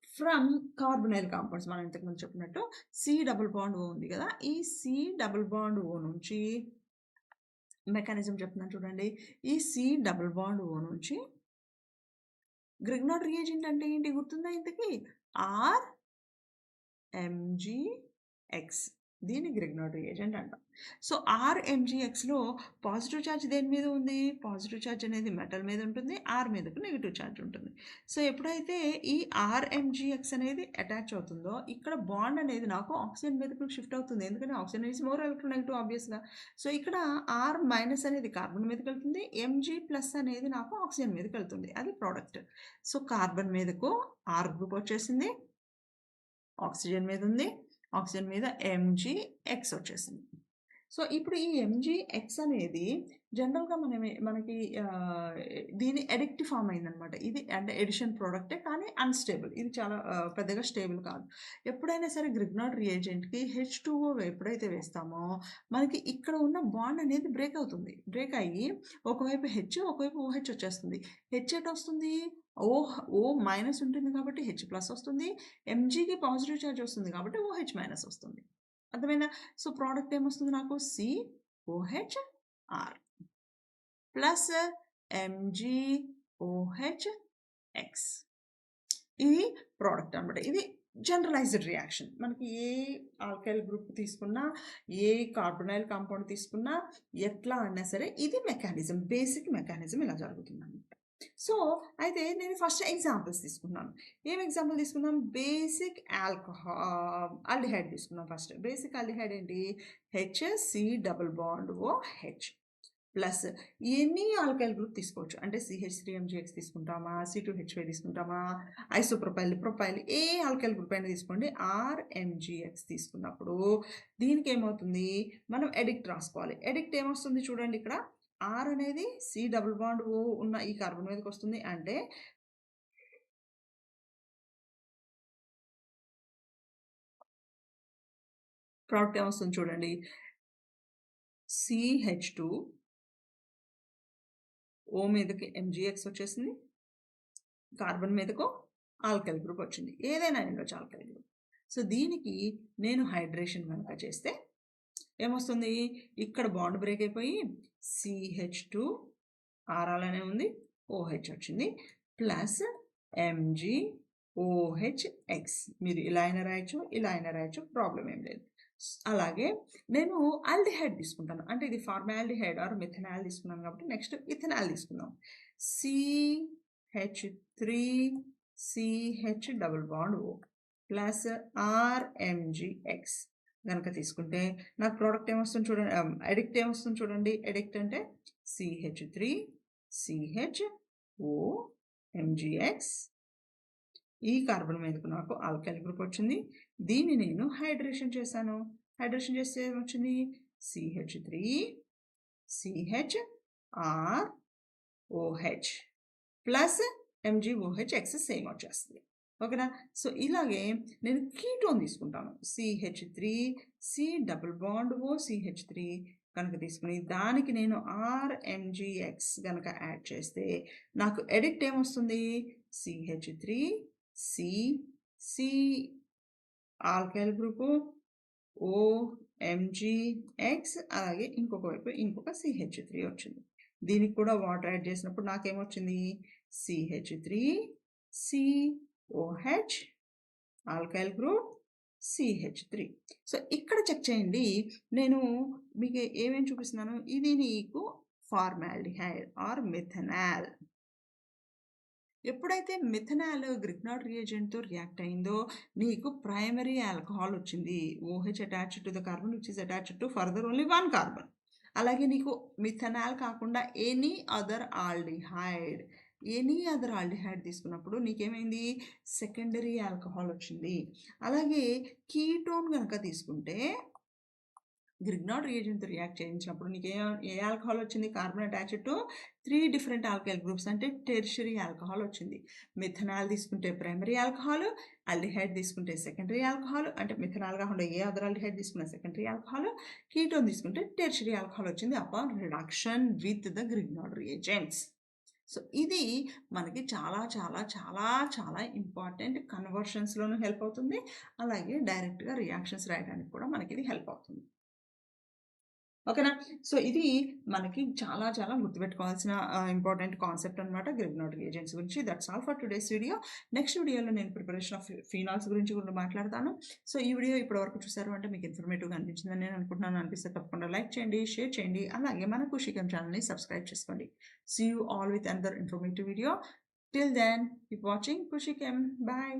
ఫ్రమ్ కార్బోనైల్ కాంపౌండ్స్ మనం ఇంతకుముందు చెప్పినట్టు సి డబుల్ బాండ్ ఓ ఉంది కదా! ఈ సి డబుల్ బాండ్ ఓ నుంచి మెకానిజం చెప్తున్నాను చూడండి. ఈ సి డబుల్ బాండ్ ఓ నుంచి గ్రిగ్నార్డ్ రియేజెంట్ అంటే ఏంటి గుర్తుందా ఇంతకి? RMgX దీన్ని గ్రిగ్నార్డ్ రియేజెంట్ అంటాం. సో RMgxలో పాజిటివ్ ఛార్జ్ దేని మీద ఉంది? పాజిటివ్ ఛార్జ్ అనేది మెటల్ మీద ఉంటుంది. R మీదకు నెగెటివ్ ఛార్జ్ ఉంటుంది. సో ఎప్పుడైతే ఈ RMgx అనేది అటాచ్ అవుతుందో ఇక్కడ బాండ్ అనేది నాకు ఆక్సిజన్ మీదకు షిఫ్ట్ అవుతుంది. ఎందుకంటే ఆక్సిజన్ ఈజ్ మోర్ ఎలక్ట్రోనెగటివ్ ఆబ్వియస్‌గా. సో ఇక్కడ R మైనస్ అనేది కార్బన్ మీదకి వెళ్తుంది. Mg ప్లస్ అనేది నాకు ఆక్సిజన్ మీదకి వెళ్తుంది. అది ప్రోడక్ట్. సో కార్బన్ మీదకు R గ్రూప్ వచ్చేసింది. ఆక్సిజన్ మీద ఉంది. ఆక్సిజన్ మీద Mgx వచ్చేసింది. సో ఇప్పుడు ఈ Mgx అనేది జనరల్‌గా మనకి దీని అడిక్ట్ ఫామ్ అయిందనమాట. ఇది అంటే ఎడిషన్ ప్రోడక్టే కానీ అన్‌స్టేబుల్. ఇది చాలా పెద్దగా స్టేబుల్ కాదు. ఎప్పుడైనా సరే గ్రిగ్నార్డ్ రియేజెంట్‌కి H2O ఎప్పుడైతే వేస్తామో మనకి ఇక్కడ ఉన్న బాండ్ అనేది బ్రేక్ అవుతుంది. బ్రేక్ అయ్యి ఒకవైపు H, ఒకవైపు OH వచ్చేస్తుంది. H ఎటొస్తుంది? O మైనస్ ఉంటుంది కాబట్టి H ప్లస్ వస్తుంది. Mgకి పాజిటివ్ ఛార్జ్ వస్తుంది కాబట్టి OH మైనస్ వస్తుంది. అర్థమైందా? సో ప్రోడక్ట్ ఏమొస్తుంది నాకు? COHR plus MgOHX. ఇది ప్రోడక్ట్ అనమాట. ఇది జనరలైజ్డ్ రియాక్షన్. మనకి ఏ ఆల్కైల్ గ్రూప్ తీసుకున్నా, ఏ కార్బొనైల్ కాంపౌండ్ తీసుకున్నా, ఎట్లా అన్నా సరే ఇది మెకానిజం, బేసిక్ మెకానిజం ఇలా జరుగుతుందన్నమాట. సో అయితే నేను ఫస్ట్ ఎగ్జాంపుల్స్ తీసుకున్నాను. ఏం ఎగ్జాంపుల్ తీసుకున్నాం? బేసిక్ ఆల్డిహైడ్ తీసుకున్నాం ఫస్ట్. బేసిక్ ఆల్డిహైడ్ ఏంటి? HC≡OH plus any alkyl group తీసుకోవచ్చు. అంటే CH3MgX తీసుకుంటామా, C2H5 తీసుకుంటామా, ప్రొపైల్ ఏ ఆల్కైల్ గ్రూప్ అయినా తీసుకోండి. RMgX తీసుకున్నప్పుడు దీనికి ఏమవుతుంది? మనం ఎడిక్ట్ రాసుకోవాలి. ఎడిక్ట్ ఏమొస్తుంది చూడండి ఇక్కడ. R అనేది C≡O ఉన్న ఈ కార్బన్ మీదకి వస్తుంది. అంటే ప్రోడక్ట్ ఏమొస్తుంది చూడండి. CH2 O మీదకి MgX వచ్చేసింది. కార్బన్ మీదకు ఆల్కైల్ గ్రూప్ వచ్చింది. ఏదైనా ఉండొచ్చు ఆల్కైల్ గ్రూప్. సో దీనికి నేను హైడ్రేషన్ కనుక చేస్తే ఏమొస్తుంది? ఇక్కడ బాండ్ బ్రేక్ అయిపోయి CH2 R అలానే ఉంది, OH వచ్చింది ప్లస్ MgOHX. మీరు ఇలా అయినా రాయొచ్చు, ఇలా అయినా రాయొచ్చు, ప్రాబ్లం ఏం లేదు. అలాగే నేను ఆల్డిహైడ్ తీసుకుంటాను. అంటే ఇది ఫార్మాల్డిహైడ్ ఆర్ మిథనాల్ తీసుకున్నాను కాబట్టి నెక్స్ట్ ఇథనాల్ తీసుకుందాం. CH3CH≡O ప్లస్ RMgX కనుక తీసుకుంటే నాకు ప్రోడక్ట్ ఏమొస్తుంది చూడండి. ఎడిక్ట్ ఏమొస్తుంది చూడండి. ఎడిక్ట్ అంటే CH3CH≡OMgX. ఈ కార్బన్ మీదకు నాకు ఆల్కైల్ గ్రూప్ వచ్చింది. దీన్ని నేను హైడ్రేషన్ చేశాను. హైడ్రేషన్ చేస్తే ఏమొచ్చింది? CH3CH≡ROH ప్లస్ MgOHX సేమ్ వచ్చేస్తుంది. ఓకేనా? సో ఇలాగే నేను కీటోన్ తీసుకుంటాను. CH3C≡OCH3 కనుక తీసుకుని దానికి నేను RMgX కనుక యాడ్ చేస్తే నాకు ఎడిక్ట్ ఏమొస్తుంది? CH3C ఆల్కైల్ గ్రూపు OMgX అలాగే ఇంకొక వైపు ఇంకొక CH3 వచ్చింది. దీనికి కూడా వాటర్ యాడ్ చేసినప్పుడు నాకేమొచ్చింది? CH3COH alkyl group CH3. So ఇక్కడ చెక్ చేయండి. నేను మీకు ఏమేమి చూపిస్తున్నాను? ఇది నీకు ఫార్మాల్డిహైడ్ ఆర్ మిథనాల్. ఎప్పుడైతే మిథనాల్ గ్రిగ్నార్డ్ రియేజెంట్తో రియాక్ట్ అయిందో నీకు ప్రైమరీ ఆల్కహాల్ వచ్చింది. OH attached to the carbon which is attached to further only 1 carbon. అలాగే నీకు మిథనాల్ కాకుండా ఎనీ అదర్ ఆల్డిహైడ్ తీసుకున్నప్పుడు నీకేమైంది? సెకండరీ ఆల్కహాల్ వచ్చింది. అలాగే కీటోన్ కనుక తీసుకుంటే గ్రిగ్నార్డ్ రియేజెంట్తో రియాక్ట్ చేయించినప్పుడు నీకు ఏ ఆల్కహాల్ వచ్చింది? Carbon attached to 3 different alkyl groups అంటే టెర్షరీ ఆల్కహాల్ వచ్చింది. మిథనాల్ తీసుకుంటే ప్రైమరీ ఆల్కహాల్, ఆల్డిహైడ్ తీసుకుంటే సెకండరీ ఆల్కహాల్, అంటే మిథనాల్ కాకుండా ఏ అదర్ ఆల్డిహైడ్ తీసుకున్న సెకండరీ ఆల్కహాల్, కీటోన్ తీసుకుంటే టెర్షరీ ఆల్కహాల్ వచ్చింది upon reduction with the Grignard reagents. So ఇది మనకి చాలా చాలా చాలా చాలా ఇంపార్టెంట్. కన్వర్షన్స్లోనూ హెల్ప్ అవుతుంది. అలాగే డైరెక్ట్గా రియాక్షన్స్ రాయడానికి కూడా మనకి ఇది హెల్ప్ అవుతుంది. ఓకేనా? సో, ఇది మనకి చాలా చాలా గుర్తుపెట్టుకోవాల్సిన ఇంపార్టెంట్ కాన్సెప్ట్ అనమాట గ్రిగ్నోటిక్ ఏజెంట్స్ గురించి. That's all for today's video. Next వీడియోలో నేను ప్రిపరేషన్ ఆఫ్ ఫినాల్స్ గురించి కూడా మాట్లాడతాను. సో, ఈ వీడియో ఇప్పటివరకు చూసారు అంటే మీకు ఇన్ఫర్మేటివ్‌గా అనిపించిందని నేను అనుకుంటున్నాను. అనిపిస్తే తప్పకుండా లైక్ చేయండి, షేర్ చేయండి. అలాగే మన ఖుషికం ఛానెల్‌ని సబ్స్క్రైబ్ చేసుకోండి. See you all with another informative video. Till then keep watching Khushikam. Bye.